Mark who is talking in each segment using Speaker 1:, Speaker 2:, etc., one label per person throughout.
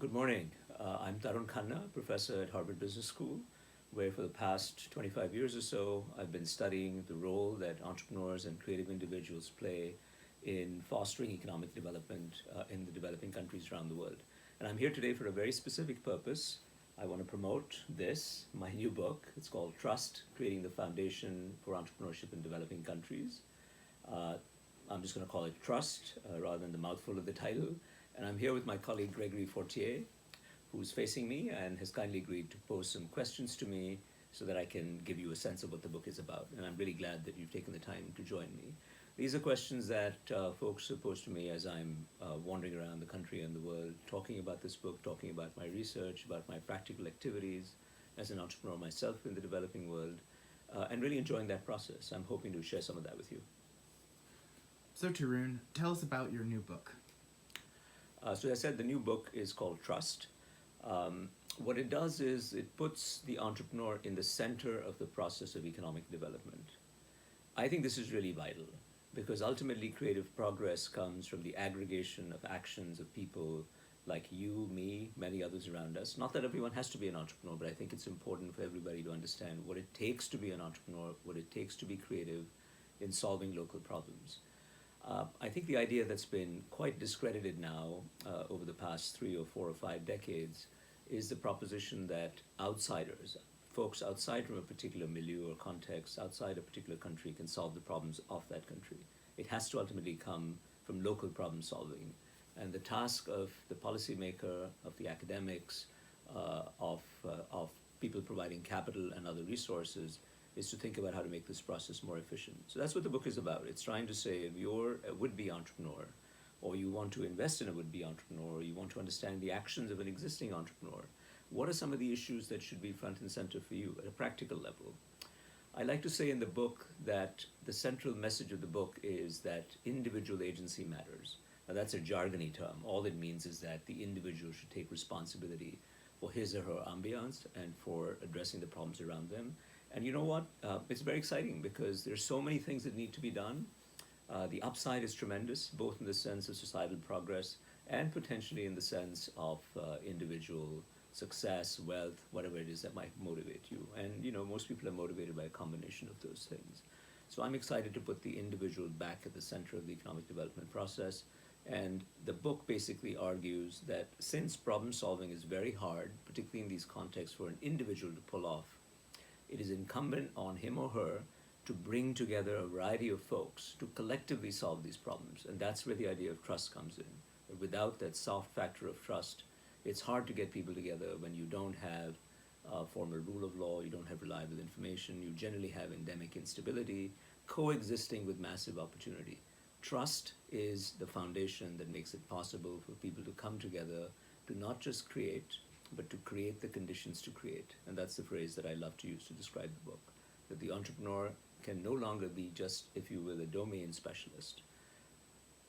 Speaker 1: Good morning. I'm Tarun Khanna, professor at Harvard Business School, where for the past 25 years or so, I've been studying the role that entrepreneurs and creative individuals play in fostering economic development in the developing countries around the world. And I'm here today for a very specific purpose. I want to promote my new book. It's called Trust, Creating the Foundation for Entrepreneurship in Developing Countries. Uh, I'm just going to call it Trust rather than the mouthful of the title. And I'm here with my colleague Gregory Fortier, who's facing me and has kindly agreed to pose some questions to me so that I can give you a sense of what the book is about. And I'm really glad that you've taken the time to join me. These are questions that folks have posed to me as I'm wandering around the country and the world, talking about this book, talking about my research, about my practical activities as an entrepreneur myself in the developing world, and really enjoying that process. I'm hoping to share some of that with you.
Speaker 2: So Tarun, tell us about your new book.
Speaker 1: So as I said, the new book is called Trust. What it does is it puts the entrepreneur in the center of the process of economic development. I think this is really vital because ultimately creative progress comes from the aggregation of actions of people like you, me, many others around us. Not that everyone has to be an entrepreneur, but I think it's important for everybody to understand what it takes to be an entrepreneur, what it takes to be creative in solving local problems. I think the idea that's been quite discredited now over the past 3 or 4 or 5 decades is the proposition that outsiders, folks outside from a particular milieu or context, outside a particular country, can solve the problems of that country. It has to ultimately come from local problem solving. And the task of the policymaker, of the academics, of people providing capital and other resources is to think about how to make this process more efficient. So that's what the book is about. It's trying to say if you're a would-be entrepreneur, or you want to invest in a would-be entrepreneur, or you want to understand the actions of an existing entrepreneur, what are some of the issues that should be front and center for you at a practical level? I like to say in the book that the central message of the book is that individual agency matters. Now that's a jargony term. All it means is that the individual should take responsibility for his or her ambiance and for addressing the problems around them. And you know what? It's very exciting because there's so many things that need to be done. The upside is tremendous, both in the sense of societal progress and potentially in the sense of individual success, wealth, whatever it is that might motivate you. And most people are motivated by a combination of those things. So I'm excited to put the individual back at the center of the economic development process. And the book basically argues that since problem solving is very hard, particularly in these contexts for an individual to pull off, it is incumbent on him or her to bring together a variety of folks to collectively solve these problems. And that's where the idea of trust comes in. But without that soft factor of trust, it's hard to get people together when you don't have formal rule of law, you don't have reliable information, you generally have endemic instability coexisting with massive opportunity. Trust is the foundation that makes it possible for people to come together to not just create, but to create the conditions to create. And that's the phrase that I love to use to describe the book. That the entrepreneur can no longer be just, if you will, a domain specialist.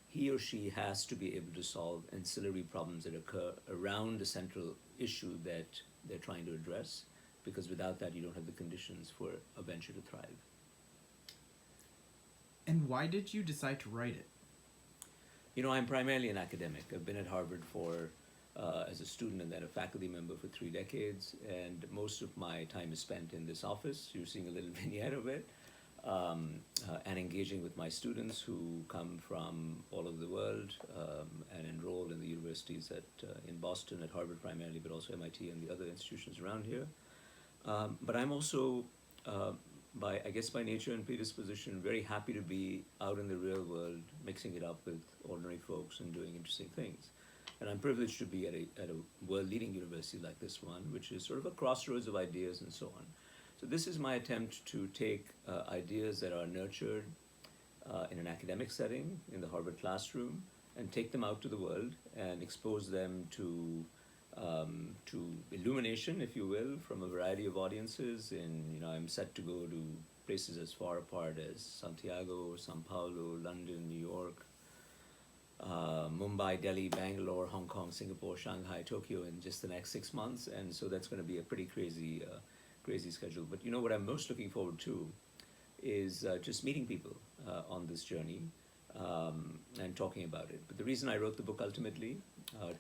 Speaker 1: He or she has to be able to solve ancillary problems that occur around the central issue that they're trying to address, because without that, you don't have the conditions for a venture to thrive.
Speaker 2: And why did you decide to write it?
Speaker 1: I'm primarily an academic. I've been at Harvard as a student and then a faculty member for 3 decades, and most of my time is spent in this office. You're seeing a little vignette of it, and engaging with my students who come from all over the world and enroll in the universities in Boston, at Harvard primarily, but also MIT and the other institutions around here. But I'm also, by nature and predisposition, very happy to be out in the real world, mixing it up with ordinary folks and doing interesting things. And I'm privileged to be at a world-leading university like this one, which is sort of a crossroads of ideas and so on. So this is my attempt to take ideas that are nurtured in an academic setting, in the Harvard classroom, and take them out to the world and expose them to illumination, if you will, from a variety of audiences. And I'm set to go to places as far apart as Santiago, Sao Paulo, London, New York, Mumbai, Delhi, Bangalore, Hong Kong, Singapore, Shanghai, Tokyo in just the next 6 months. And so that's going to be a pretty crazy schedule. But what I'm most looking forward to is just meeting people on this journey and talking about it. But the reason I wrote the book ultimately,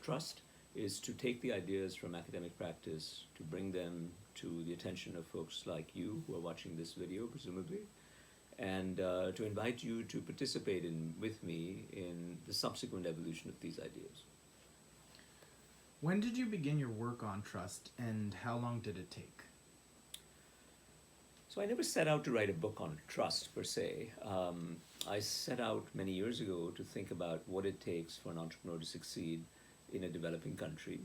Speaker 1: Trust, is to take the ideas from academic practice to bring them to the attention of folks like you who are watching this video, presumably, and to invite you to participate with me in the subsequent evolution of these ideas.
Speaker 2: When did you begin your work on trust, and how long did it take?
Speaker 1: So I never set out to write a book on trust per se. I set out many years ago to think about what it takes for an entrepreneur to succeed in a developing country,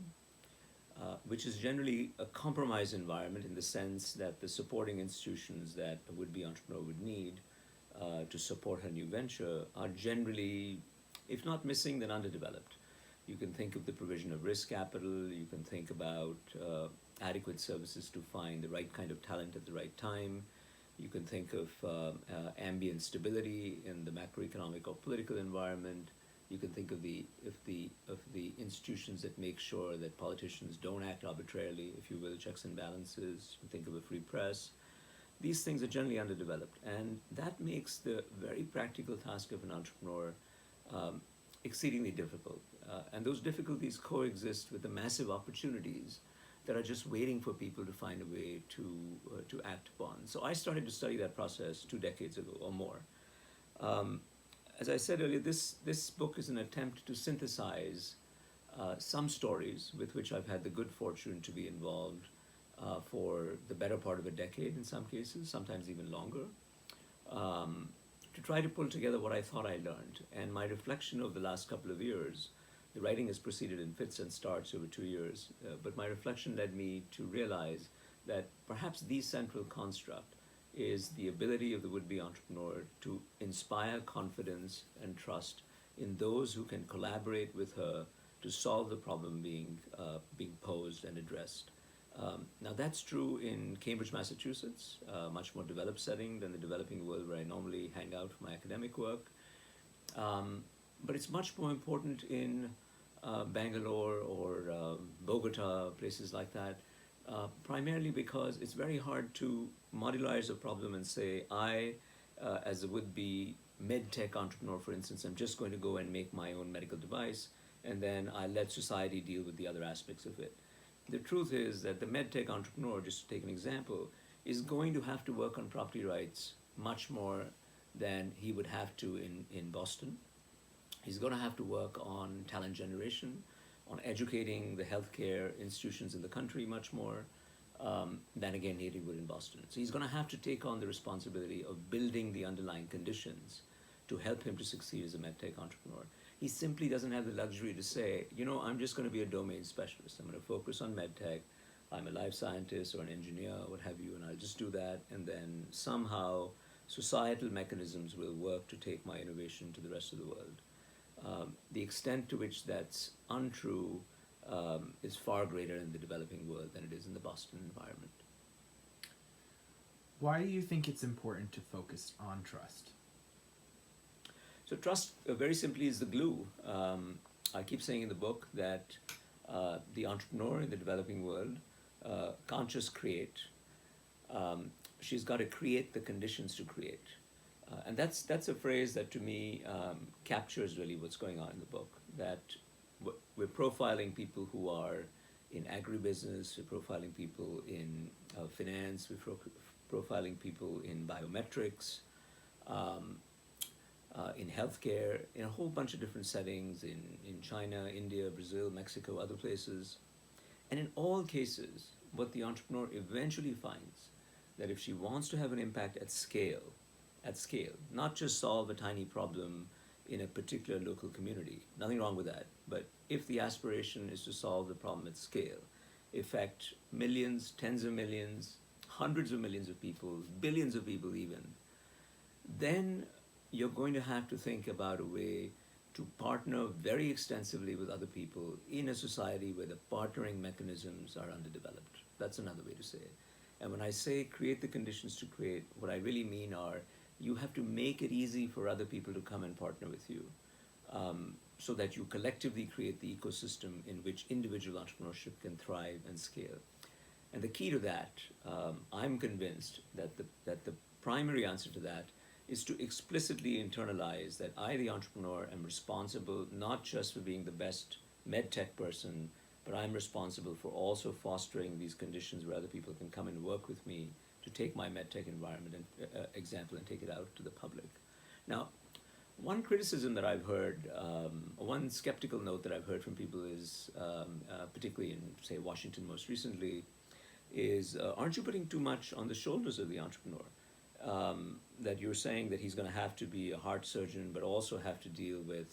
Speaker 1: which is generally a compromised environment in the sense that the supporting institutions that a would-be entrepreneur would need to support her new venture are generally, if not missing, then underdeveloped. You can think of the provision of risk capital, you can think about adequate services to find the right kind of talent at the right time. You can think of ambient stability in the macroeconomic or political environment. You can think of the institutions that make sure that politicians don't act arbitrarily, if you will, checks and balances. You can think of a free press. These things are generally underdeveloped, and that makes the very practical task of an entrepreneur exceedingly difficult. And those difficulties coexist with the massive opportunities that are just waiting for people to find a way to act upon. So I started to study that process 2 decades ago or more. As I said earlier, this book is an attempt to synthesize some stories with which I've had the good fortune to be involved for the better part of a decade in some cases, sometimes even longer, to try to pull together what I thought I learned. And my reflection over the last couple of years, the writing has proceeded in fits and starts over 2 years, but my reflection led me to realize that perhaps the central construct is the ability of the would-be entrepreneur to inspire confidence and trust in those who can collaborate with her to solve the problem being posed and addressed. Now that's true in Cambridge, Massachusetts, a much more developed setting than the developing world where I normally hang out for my academic work. But it's much more important in Bangalore or Bogota, places like that, primarily because it's very hard to modularize a problem and say, I, as a would-be med-tech entrepreneur, for instance, I'm just going to go and make my own medical device, and then I let society deal with the other aspects of it. The truth is that the med-tech entrepreneur, just to take an example, is going to have to work on property rights much more than he would have to in Boston. He's going to have to work on talent generation, on educating the healthcare institutions in the country much more than, again, he would in Boston. So he's going to have to take on the responsibility of building the underlying conditions to help him to succeed as a medtech entrepreneur. He simply doesn't have the luxury to say, you know, I'm just going to be a domain specialist. I'm going to focus on medtech. I'm a life scientist or an engineer, what have you, and I'll just do that. And then somehow societal mechanisms will work to take my innovation to the rest of the world. The extent to which that's untrue is far greater in the developing world than it is in the Boston environment.
Speaker 2: Why do you think it's important to focus on trust?
Speaker 1: So trust, very simply, is the glue. I keep saying in the book that the entrepreneur in the developing world can't just create. She's got to create the conditions to create. And that's a phrase that to me captures really what's going on in the book, that we're profiling people who are in agribusiness, we're profiling people in finance, we're profiling people in biometrics, in healthcare, in a whole bunch of different settings, in China, India, Brazil, Mexico, other places. And in all cases, what the entrepreneur eventually finds, that if she wants to have an impact at scale, not just solve a tiny problem in a particular local community, nothing wrong with that, but if the aspiration is to solve the problem at scale, affect millions, tens of millions, hundreds of millions of people, billions of people even, then you're going to have to think about a way to partner very extensively with other people in a society where the partnering mechanisms are underdeveloped. That's another way to say it. And when I say create the conditions to create, what I really mean are you have to make it easy for other people to come and partner with you, so that you collectively create the ecosystem in which individual entrepreneurship can thrive and scale. And the key to that, I'm convinced that the primary answer to that is to explicitly internalize that I, the entrepreneur, am responsible not just for being the best medtech person, but I'm responsible for also fostering these conditions where other people can come and work with me to take my medtech environment and example and take it out to the public. Now, one criticism that I've heard, one skeptical note that I've heard from people is, particularly in, say, Washington most recently, is aren't you putting too much on the shoulders of the entrepreneur? That you're saying that he's going to have to be a heart surgeon, but also have to deal with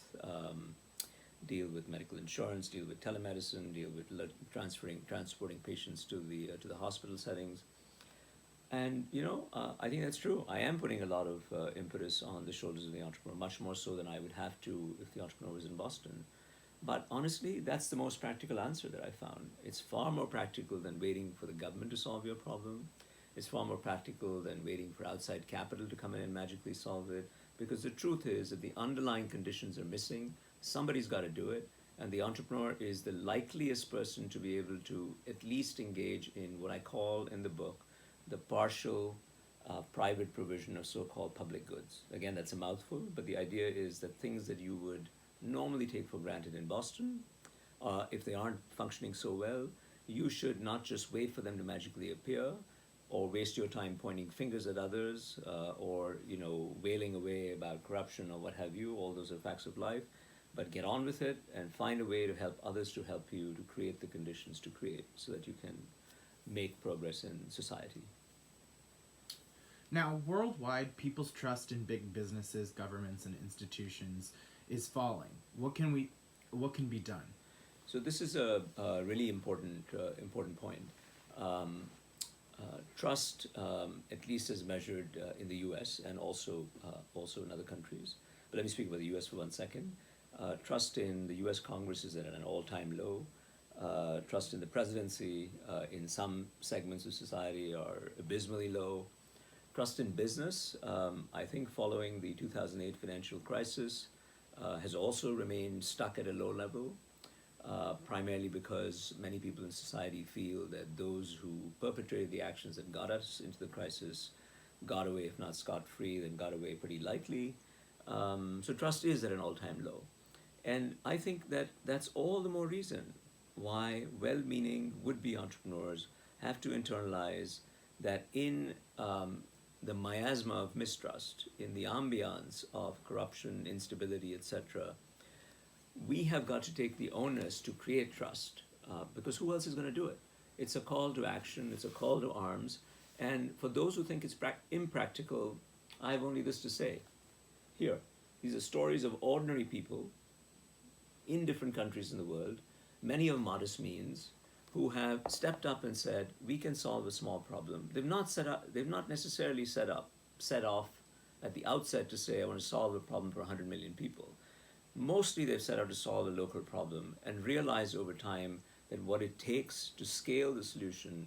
Speaker 1: medical insurance, deal with telemedicine, deal with transporting patients to the hospital settings. And I think that's true. I am putting a lot of impetus on the shoulders of the entrepreneur, much more so than I would have to if the entrepreneur was in Boston. But honestly, that's the most practical answer that I found. It's far more practical than waiting for the government to solve your problem. It's far more practical than waiting for outside capital to come in and magically solve it. Because the truth is that the underlying conditions are missing. Somebody's got to do it. And the entrepreneur is the likeliest person to be able to at least engage in what I call in the book the partial private provision of so-called public goods. Again, that's a mouthful, but the idea is that things that you would normally take for granted in Boston, if they aren't functioning so well, you should not just wait for them to magically appear or waste your time pointing fingers at others or wailing away about corruption or what have you. All those are facts of life. But get on with it and find a way to help others to help you to create the conditions to create so that you can make progress in society.
Speaker 2: Now, worldwide, people's trust in big businesses, governments, and institutions is falling. What can be done?
Speaker 1: So this is a really important point. Trust, at least as measured in the U.S. and also in other countries. But let me speak about the U.S. for 1 second. Trust in the U.S. Congress is at an all-time low. Trust in the presidency in some segments of society are abysmally low. Trust in business, I think following the 2008 financial crisis, has also remained stuck at a low level, primarily because many people in society feel that those who perpetrated the actions that got us into the crisis got away, if not scot-free, then got away pretty lightly. So trust is at an all-time low. And I think that that's all the more reason why well-meaning would-be entrepreneurs have to internalize that in the miasma of mistrust, in the ambiance of corruption, instability, etc., we have got to take the onus to create trust, because who else is going to do it? It's a call to action, it's a call to arms, and for those who think it's impractical, I have only this to say. Here, these are stories of ordinary people in different countries in the world, many of modest means, who have stepped up and said, we can solve a small problem. They've not necessarily set off at the outset to say, I want to solve a problem for 100 million people. Mostly they've set out to solve a local problem and realized over time that what it takes to scale the solution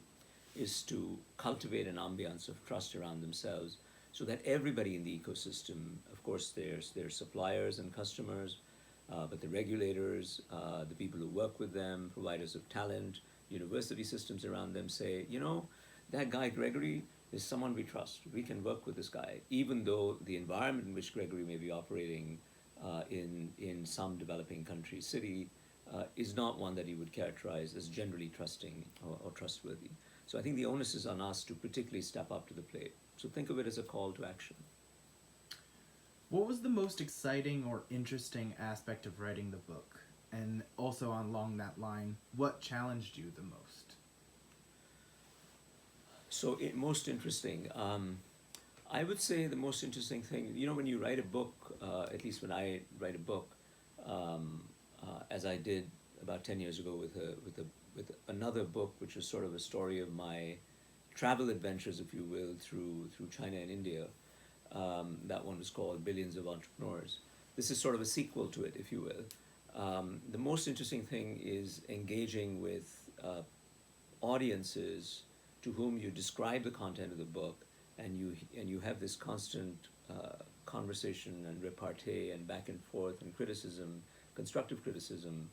Speaker 1: is to cultivate an ambiance of trust around themselves so that everybody in the ecosystem, of course there's suppliers and customers, but the regulators, the people who work with them, providers of talent, university systems around them say, that guy Gregory is someone we trust. We can work with this guy, even though the environment in which Gregory may be operating in some developing country city is not one that he would characterize as generally trusting or trustworthy. So I think the onus is on us to particularly step up to the plate. So think of it as a call to action.
Speaker 2: What was the most exciting or interesting aspect of writing the book? And also along that line, what challenged you the most?
Speaker 1: So most interesting. I would say the most interesting thing, when you write a book, at least when I write a book, as I did about 10 years ago with another book, which was sort of a story of my travel adventures, if you will, through China and India. That one was called Billions of Entrepreneurs. This is sort of a sequel to it, if you will. The most interesting thing is engaging with audiences to whom you describe the content of the book, and you have this constant conversation and repartee and back and forth and criticism, constructive criticism.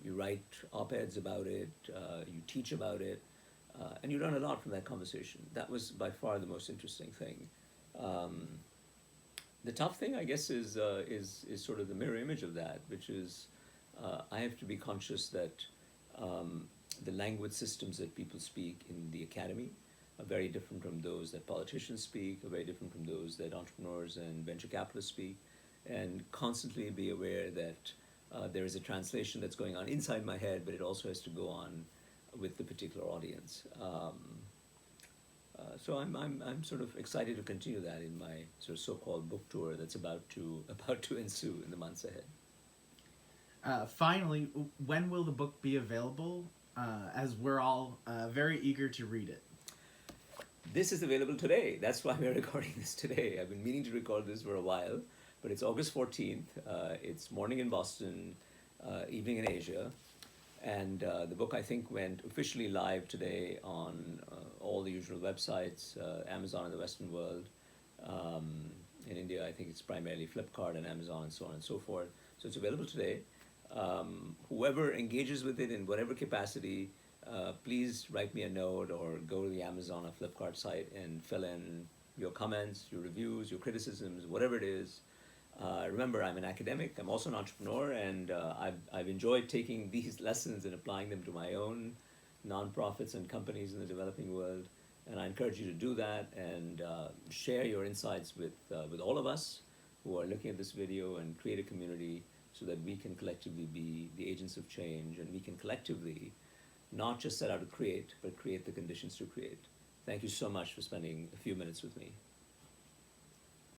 Speaker 1: You write op-eds about it, you teach about it, and you learn a lot from that conversation. That was by far the most interesting thing. The tough thing, I guess, is sort of the mirror image of that, which is I have to be conscious that The language systems that people speak in the academy are very different from those that politicians speak, are very different from those that entrepreneurs and venture capitalists speak, and constantly be aware that there is a translation that's going on inside my head, but it also has to go on with the particular audience. So I'm sort of excited to continue that in my sort of so-called book tour that's about to ensue in the months ahead.
Speaker 2: Finally, when will the book be available? As we're all very eager to read it.
Speaker 1: This is available today. That's why we're recording this today. I've been meaning to record this for a while, but it's August 14th. It's morning in Boston, evening in Asia. And the book, I think, went officially live today on all the usual websites, Amazon in the Western world. In India, I think it's primarily Flipkart and Amazon and so on and so forth. So it's available today. Whoever engages with it in whatever capacity, please write me a note or go to the Amazon or Flipkart site and fill in your comments, your reviews, your criticisms, whatever it is. Remember, I'm an academic, I'm also an entrepreneur, and I've enjoyed taking these lessons and applying them to my own nonprofits and companies in the developing world. And I encourage you to do that and share your insights with all of us who are looking at this video, and create a community so that we can collectively be the agents of change, and we can collectively not just set out to create, but create the conditions to create. Thank you so much for spending a few minutes with me.